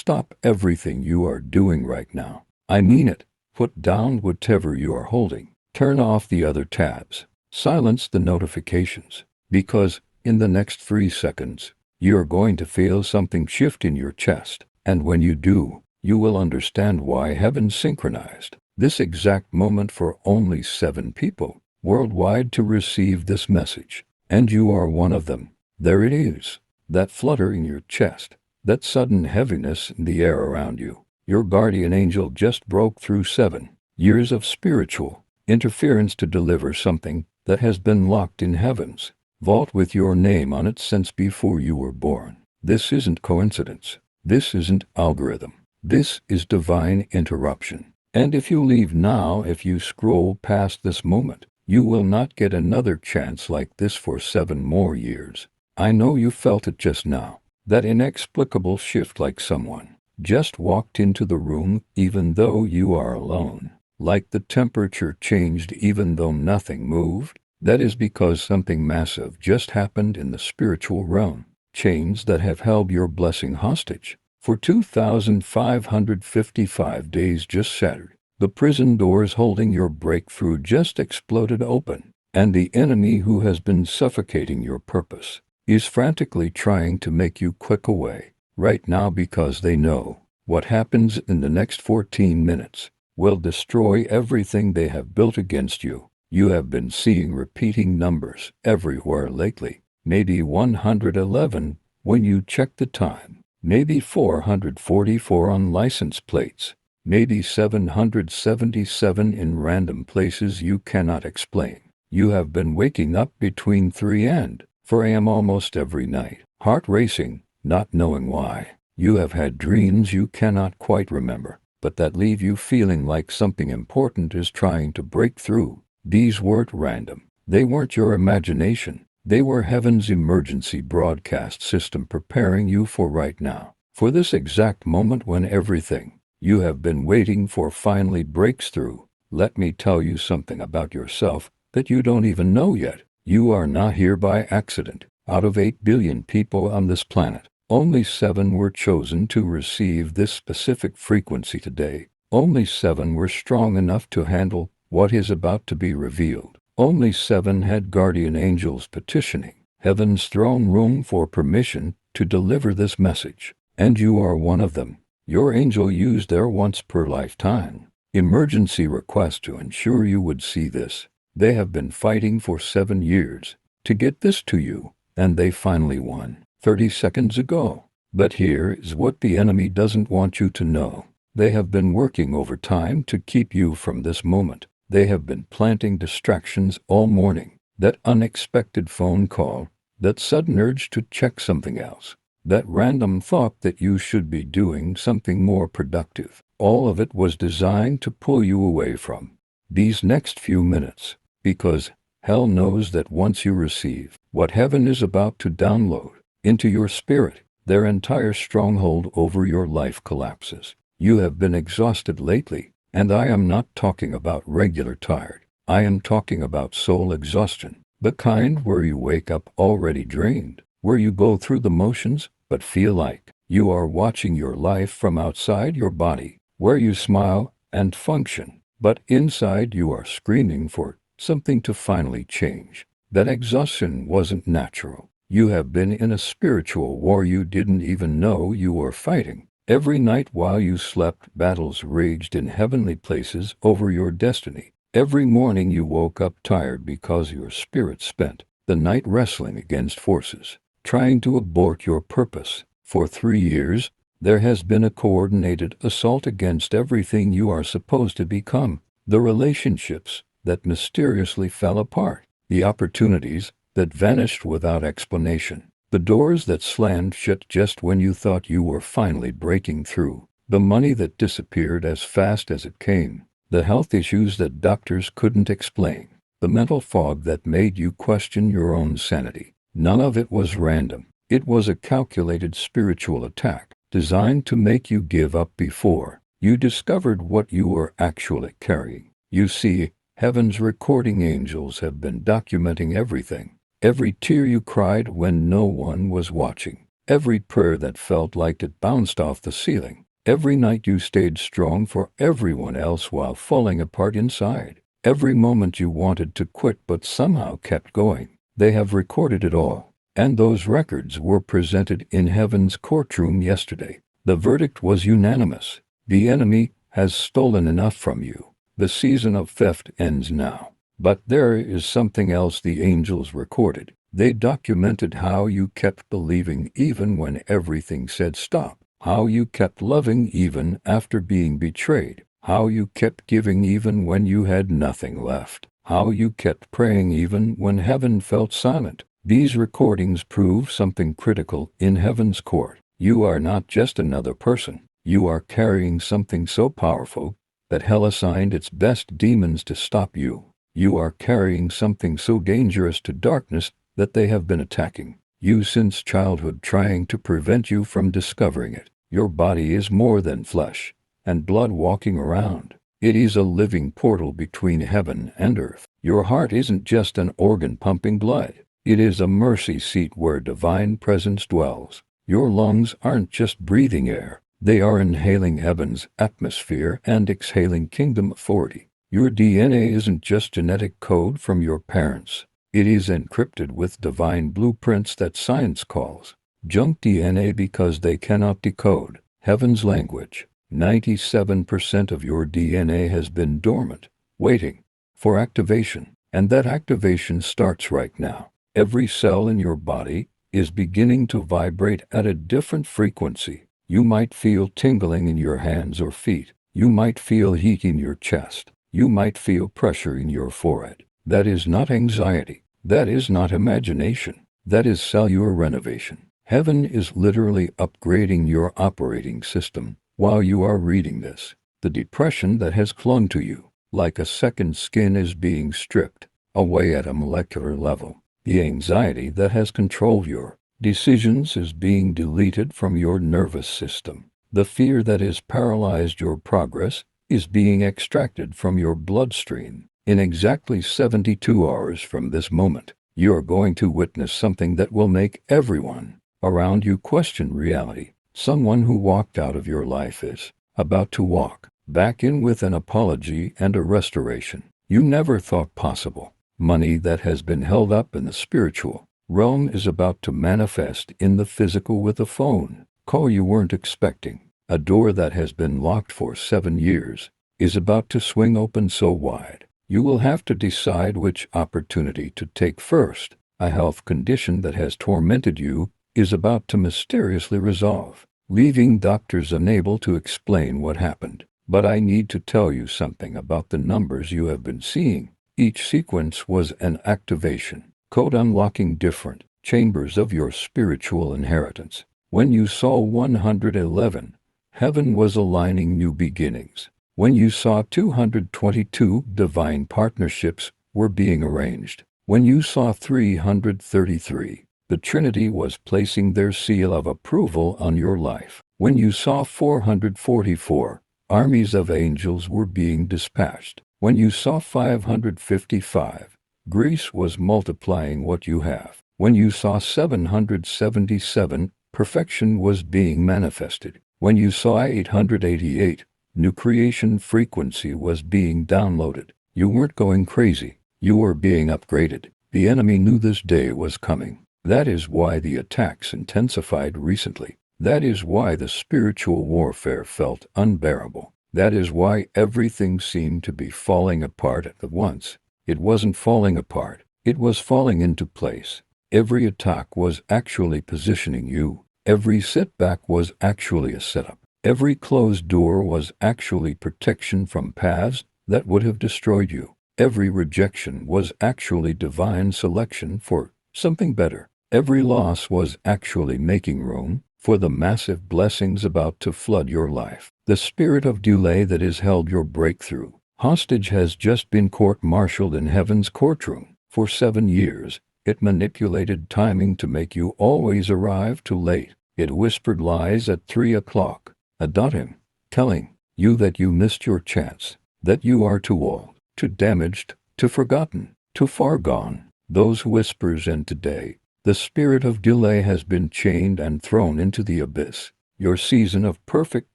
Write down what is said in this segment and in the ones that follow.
Stop everything you are doing right now. I mean it. Put down whatever you are holding. Turn off the other tabs. Silence the notifications. Because in the next 3 seconds, you're going to feel something shift in your chest. And when you do, you will understand why heaven synchronized this exact moment for only 7 people worldwide to receive this message. And you are one of them. There it is. That flutter in your chest. That sudden heaviness in the air around you. Your guardian angel just broke through 7 years of spiritual interference to deliver something that has been locked in heaven's vault with your name on it since before you were born. This isn't coincidence. This isn't algorithm. This is divine interruption. And if you leave now, if you scroll past this moment, you will not get another chance like this for 7 more years. I know you felt it just now. That inexplicable shift, like someone just walked into the room even though you are alone. Like the temperature changed even though nothing moved. That is because something massive just happened in the spiritual realm. Chains that have held your blessing hostage for 2,555 days just shattered. The prison doors holding your breakthrough just exploded open. And the enemy who has been suffocating your purpose is frantically trying to make you click away right now because they know what happens in the next 14 minutes will destroy everything they have built against you. You have been seeing repeating numbers everywhere lately. Maybe 111 when you check the time. Maybe 444 on license plates. Maybe 777 in random places you cannot explain. You have been waking up between 3 and 4 a.m. almost every night. Heart racing, not knowing why. You have had dreams you cannot quite remember, but that leave you feeling like something important is trying to break through. These weren't random. They weren't your imagination. They were heaven's emergency broadcast system preparing you for right now. For this exact moment when everything you have been waiting for finally breaks through. Let me tell you something about yourself that you don't even know yet. You are not here by accident. Out of 8 billion people on this planet, only 7 were chosen to receive this specific frequency today. Only 7 were strong enough to handle what is about to be revealed. Only 7 had guardian angels petitioning heaven's throne room for permission to deliver this message. And you are one of them. Your angel used their once per lifetime emergency request to ensure you would see this. They have been fighting for 7 years to get this to you, and they finally won 30 seconds ago. But here is what the enemy doesn't want you to know. They have been working overtime to keep you from this moment. They have been planting distractions all morning. That unexpected phone call, that sudden urge to check something else, that random thought that you should be doing something more productive. All of it was designed to pull you away from these next few minutes, because hell knows that once you receive what heaven is about to download into your spirit, their entire stronghold over your life collapses. You have been exhausted lately. And I am not talking about regular tired. I am talking about soul exhaustion, the kind where you wake up already drained, where you go through the motions but feel like you are watching your life from outside your body, where you smile and function, but inside you are screaming for something to finally change. That exhaustion wasn't natural. You have been in a spiritual war you didn't even know you were fighting. Every night while you slept, battles raged in heavenly places over your destiny. Every morning you woke up tired because your spirit spent the night wrestling against forces, trying to abort your purpose. For 3 years, there has been a coordinated assault against everything you are supposed to become. The relationships that mysteriously fell apart, the opportunities that vanished without explanation. The doors that slammed shut just when you thought you were finally breaking through. The money that disappeared as fast as it came. The health issues that doctors couldn't explain. The mental fog that made you question your own sanity. None of it was random. It was a calculated spiritual attack, designed to make you give up before you discovered what you were actually carrying. You see, heaven's recording angels have been documenting everything. Every tear you cried when no one was watching. Every prayer that felt like it bounced off the ceiling. Every night you stayed strong for everyone else while falling apart inside. Every moment you wanted to quit but somehow kept going. They have recorded it all. And those records were presented in heaven's courtroom yesterday. The verdict was unanimous. The enemy has stolen enough from you. The season of theft ends now. But there is something else the angels recorded. They documented how you kept believing even when everything said stop. How you kept loving even after being betrayed. How you kept giving even when you had nothing left. How you kept praying even when heaven felt silent. These recordings prove something critical in heaven's court. You are not just another person. You are carrying something so powerful that hell assigned its best demons to stop you. You are carrying something so dangerous to darkness that they have been attacking you since childhood, trying to prevent you from discovering it. Your body is more than flesh and blood walking around. It is a living portal between heaven and earth. Your heart isn't just an organ pumping blood. It is a mercy seat where divine presence dwells. Your lungs aren't just breathing air. They are inhaling heaven's atmosphere and exhaling kingdom authority. Your DNA isn't just genetic code from your parents. It is encrypted with divine blueprints that science calls junk DNA because they cannot decode heaven's language. 97% of your DNA has been dormant, waiting for activation, and that activation starts right now. Every cell in your body is beginning to vibrate at a different frequency. You might feel tingling in your hands or feet. You might feel heat in your chest. You might feel pressure in your forehead. That is not anxiety. That is not imagination. That is cellular renovation. Heaven is literally upgrading your operating system while you are reading this. The depression that has clung to you like a second skin is being stripped away at a molecular level. The anxiety that has controlled your decisions is being deleted from your nervous system. The fear that has paralyzed your progress is being extracted from your bloodstream. In exactly 72 hours from this moment, you are going to witness something that will make everyone around you question reality. Someone who walked out of your life is about to walk back in with an apology and a restoration you never thought possible. Money that has been held up in the spiritual realm is about to manifest in the physical with a phone call you weren't expecting. A door that has been locked for 7 years is about to swing open so wide. You will have to decide which opportunity to take first. A health condition that has tormented you is about to mysteriously resolve, leaving doctors unable to explain what happened. But I need to tell you something about the numbers you have been seeing. Each sequence was an activation code unlocking different chambers of your spiritual inheritance. When you saw 111, heaven was aligning new beginnings. When you saw 222, divine partnerships were being arranged. When you saw 333, the Trinity was placing their seal of approval on your life. When you saw 444, armies of angels were being dispatched. When you saw 555, Greece was multiplying what you have. When you saw 777, perfection was being manifested. When you saw 888, new creation frequency was being downloaded. You weren't going crazy. You were being upgraded. The enemy knew this day was coming. That is why the attacks intensified recently. That is why the spiritual warfare felt unbearable. That is why everything seemed to be falling apart at once. It wasn't falling apart. It was falling into place. Every attack was actually positioning you. Every setback was actually a setup. Every closed door was actually protection from paths that would have destroyed you. Every rejection was actually divine selection for something better. Every loss was actually making room for the massive blessings about to flood your life. The spirit of delay that has held your breakthrough hostage has just been court-martialed in heaven's courtroom. For 7 years, it manipulated timing to make you always arrive too late. It whispered lies at 3 o'clock. Him, telling you that you missed your chance, that you are too old, too damaged, too forgotten, too far gone. Those whispers end today. The spirit of delay has been chained and thrown into the abyss. Your season of perfect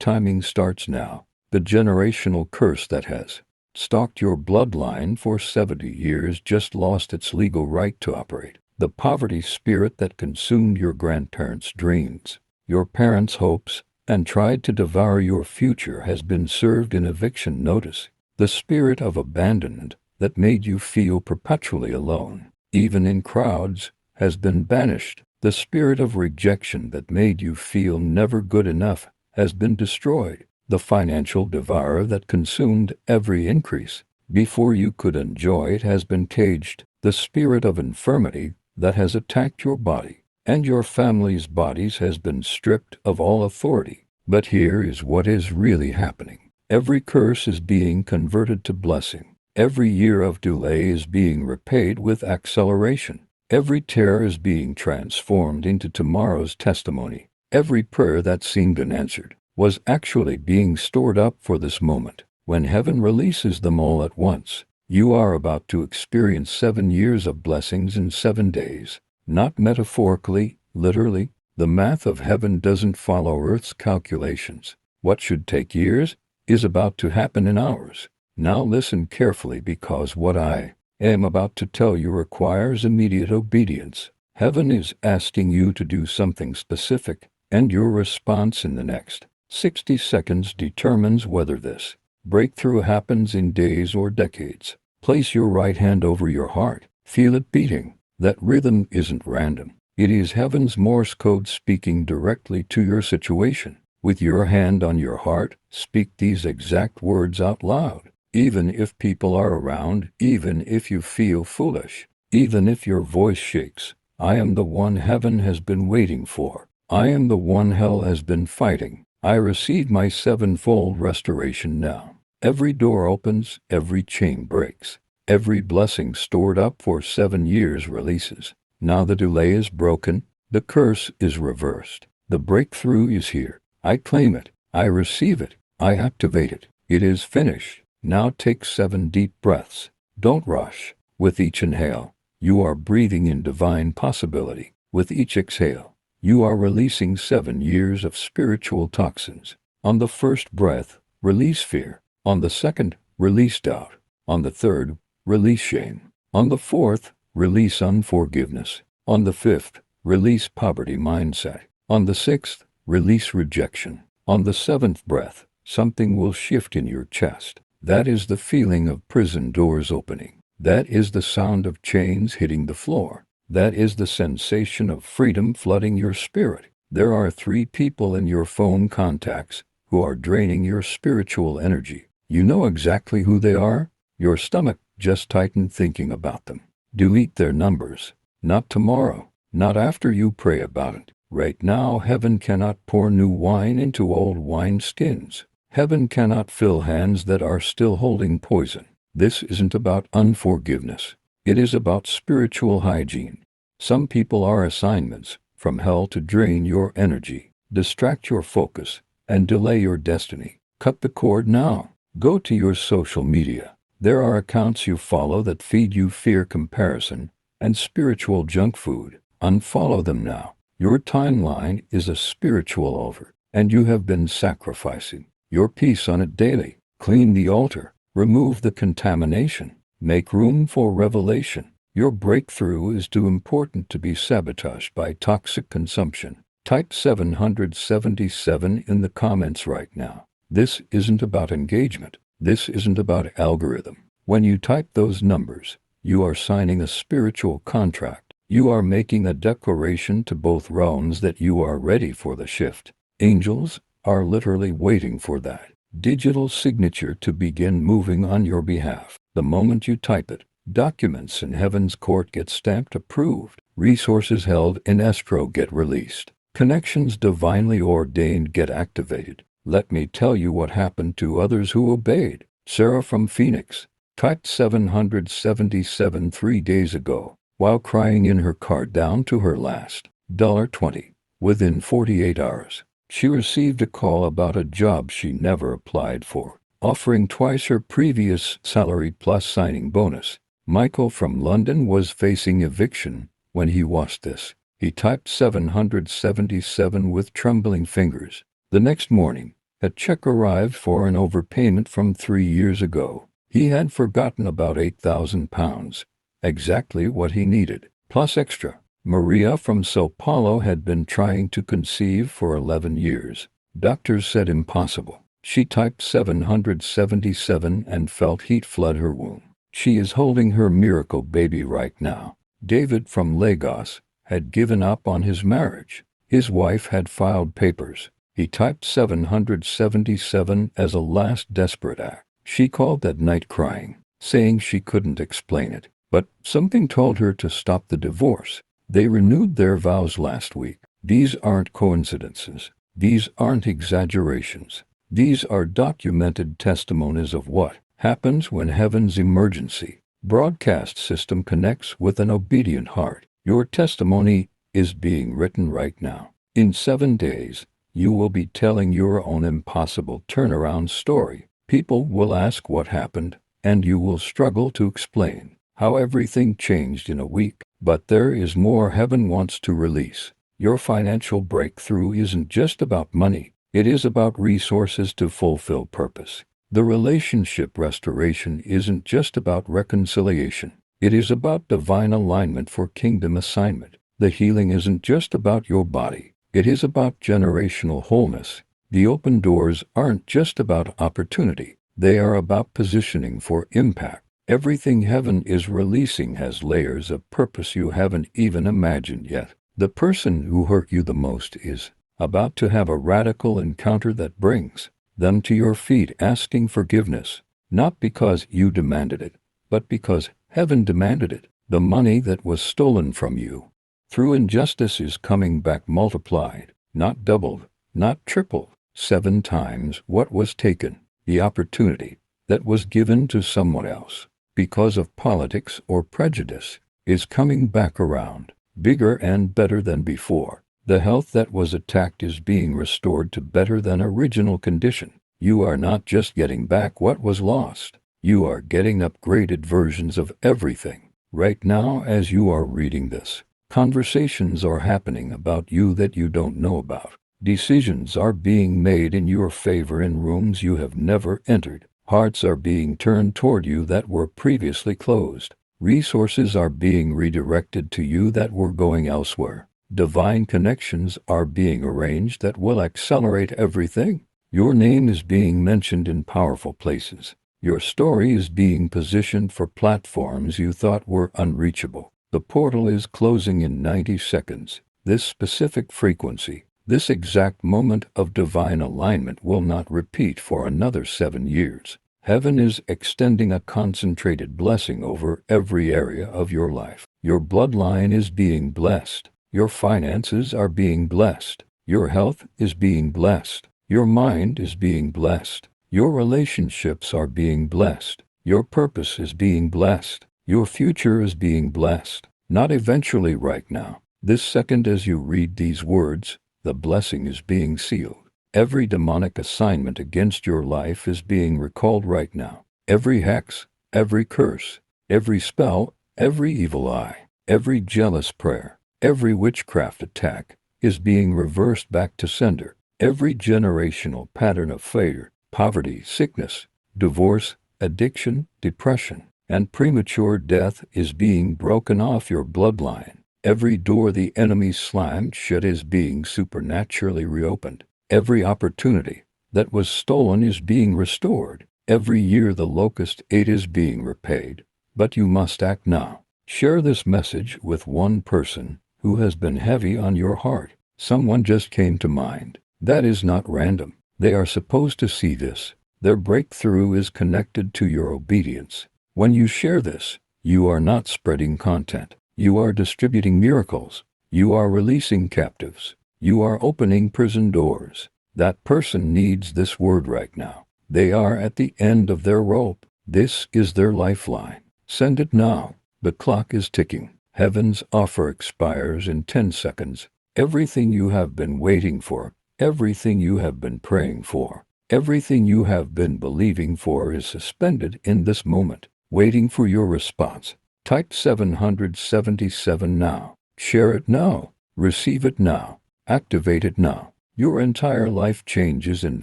timing starts now. The generational curse that has stalked your bloodline for 70 years just lost its legal right to operate. The poverty spirit that consumed your grandparents' dreams, your parents' hopes, and tried to devour your future has been served an eviction notice. The spirit of abandonment that made you feel perpetually alone, even in crowds, has been banished. The spirit of rejection that made you feel never good enough has been destroyed. The financial devourer that consumed every increase before you could enjoy it has been caged. The spirit of infirmity that has attacked your body and your family's bodies has been stripped of all authority. But here is what is really happening. Every curse is being converted to blessing. Every year of delay is being repaid with acceleration. Every tear is being transformed into tomorrow's testimony. Every prayer that seemed unanswered was actually being stored up for this moment. When heaven releases them all at once, you are about to experience 7 years of blessings in 7 days. Not metaphorically, literally. The math of heaven doesn't follow Earth's calculations. What should take years is about to happen in hours. Now listen carefully, because what I am about to tell you requires immediate obedience. Heaven is asking you to do something specific, and your response in the next 60 seconds determines whether this breakthrough happens in days or decades. Place your right hand over your heart. Feel it beating. That rhythm isn't random. It is heaven's Morse code speaking directly to your situation. With your hand on your heart, speak these exact words out loud. Even if people are around, even if you feel foolish, even if your voice shakes, I am the one heaven has been waiting for. I am the one hell has been fighting. I receive my 7-fold restoration now. Every door opens, every chain breaks. Every blessing stored up for 7 years releases. Now the delay is broken. The curse is reversed. The breakthrough is here. I claim it. I receive it. I activate it. It is finished. Now take 7 deep breaths. Don't rush. With each inhale, you are breathing in divine possibility. With each exhale, you are releasing 7 years of spiritual toxins. On the first breath, release fear. On the second, release doubt. On the third, release shame. On the fourth, release unforgiveness. On the fifth, release poverty mindset. On the sixth, release rejection. On the 7th breath, something will shift in your chest. That is the feeling of prison doors opening. That is the sound of chains hitting the floor. That is the sensation of freedom flooding your spirit. There are 3 people in your phone contacts who are draining your spiritual energy. You know exactly who they are. Your stomach just tightened thinking about them. Delete their numbers. Not tomorrow. Not after you pray about it. Right now, heaven cannot pour new wine into old wineskins. Heaven cannot fill hands that are still holding poison. This isn't about unforgiveness. It is about spiritual hygiene. Some people are assignments from hell to drain your energy, distract your focus, and delay your destiny. Cut the cord now. Go to your social media. There are accounts you follow that feed you fear, comparison, and spiritual junk food. Unfollow them now. Your timeline is a spiritual altar, and you have been sacrificing your peace on it daily. Clean the altar. Remove the contamination. Make room for revelation. Your breakthrough is too important to be sabotaged by toxic consumption. Type 777 in the comments right now. This isn't about engagement. This isn't about algorithm. When you type those numbers, you are signing a spiritual contract. You are making a declaration to both realms that you are ready for the shift. Angels are literally waiting for that digital signature to begin moving on your behalf. The moment you type it, documents in heaven's court get stamped approved. Resources held in escrow get released. Connections divinely ordained get activated. Let me tell you what happened to others who obeyed. Sarah from Phoenix typed 777 3 days ago while crying in her car down to her last $20. Within 48 hours, she received a call about a job she never applied for, offering twice her previous salary plus signing bonus. Michael from London was facing eviction When he watched this, he typed 777 with trembling fingers. The next morning, a check arrived for an overpayment from 3 years ago. He had forgotten about £8,000, exactly what he needed, plus extra. Maria from Sao Paulo had been trying to conceive for 11 years. Doctors said impossible. She typed 777 and felt heat flood her womb. She is holding her miracle baby right now. David from Lagos had given up on his marriage. His wife had filed papers. He typed 777 as a last desperate act. She called that night crying, saying she couldn't explain it, but something told her to stop the divorce. They renewed their vows last week. These aren't coincidences. These aren't exaggerations. These are documented testimonies of what happens when heaven's emergency broadcast system connects with an obedient heart. Your testimony is being written right now. In 7 days, you will be telling your own impossible turnaround story. People will ask what happened, and you will struggle to explain how everything changed in a week. But there is more heaven wants to release. Your financial breakthrough isn't just about money. It is about resources to fulfill purpose. The relationship restoration isn't just about reconciliation. It is about divine alignment for kingdom assignment. The healing isn't just about your body. It is about generational wholeness. The open doors aren't just about opportunity. They are about positioning for impact. Everything heaven is releasing has layers of purpose you haven't even imagined yet. The person who hurt you the most is about to have a radical encounter that brings them to your feet asking forgiveness, not because you demanded it, but because heaven demanded it. The money that was stolen from you through injustice is coming back multiplied, not doubled, not tripled, 7 times what was taken. The opportunity that was given to someone else because of politics or prejudice is coming back around, bigger and better than before. The health that was attacked is being restored to better than original condition. You are not just getting back what was lost. You are getting upgraded versions of everything. Right now, as you are reading this, conversations are happening about you that you don't know about. Decisions are being made in your favor in rooms you have never entered. Hearts are being turned toward you that were previously closed. Resources are being redirected to you that were going elsewhere. Divine connections are being arranged that will accelerate everything. Your name is being mentioned in powerful places. Your story is being positioned for platforms you thought were unreachable. The portal is closing in 90 seconds. This specific frequency, this exact moment of divine alignment will not repeat for another 7 years. Heaven is extending a concentrated blessing over every area of your life. Your bloodline is being blessed. Your finances are being blessed. Your health is being blessed. Your mind is being blessed. Your relationships are being blessed. Your purpose is being blessed. Your future is being blessed. Not eventually, right now. This second as you read these words, the blessing is being sealed. Every demonic assignment against your life is being recalled right now. Every hex, every curse, every spell, every evil eye, every jealous prayer, every witchcraft attack is being reversed back to sender. Every generational pattern of failure, poverty, sickness, divorce, addiction, depression, and premature death is being broken off your bloodline. Every door the enemy slammed shut is being supernaturally reopened. Every opportunity that was stolen is being restored. Every year the locust ate is being repaid. But you must act now. Share this message with one person who has been heavy on your heart. Someone just came to mind. That is not random. They are supposed to see this. Their breakthrough is connected to your obedience. When you share this, you are not spreading content. You are distributing miracles. You are releasing captives. You are opening prison doors. That person needs this word right now. They are at the end of their rope. This is their lifeline. Send it now. The clock is ticking. Heaven's offer expires in 10 seconds. Everything you have been waiting for, everything you have been praying for, everything you have been believing for is suspended in this moment, waiting for your response. Type 777 now. Share it now. Receive it now. Activate it now. Your entire life changes in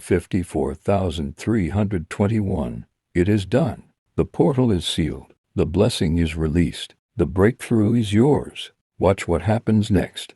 54,321. It is done. The portal is sealed. The blessing is released. The breakthrough is yours. Watch what happens next.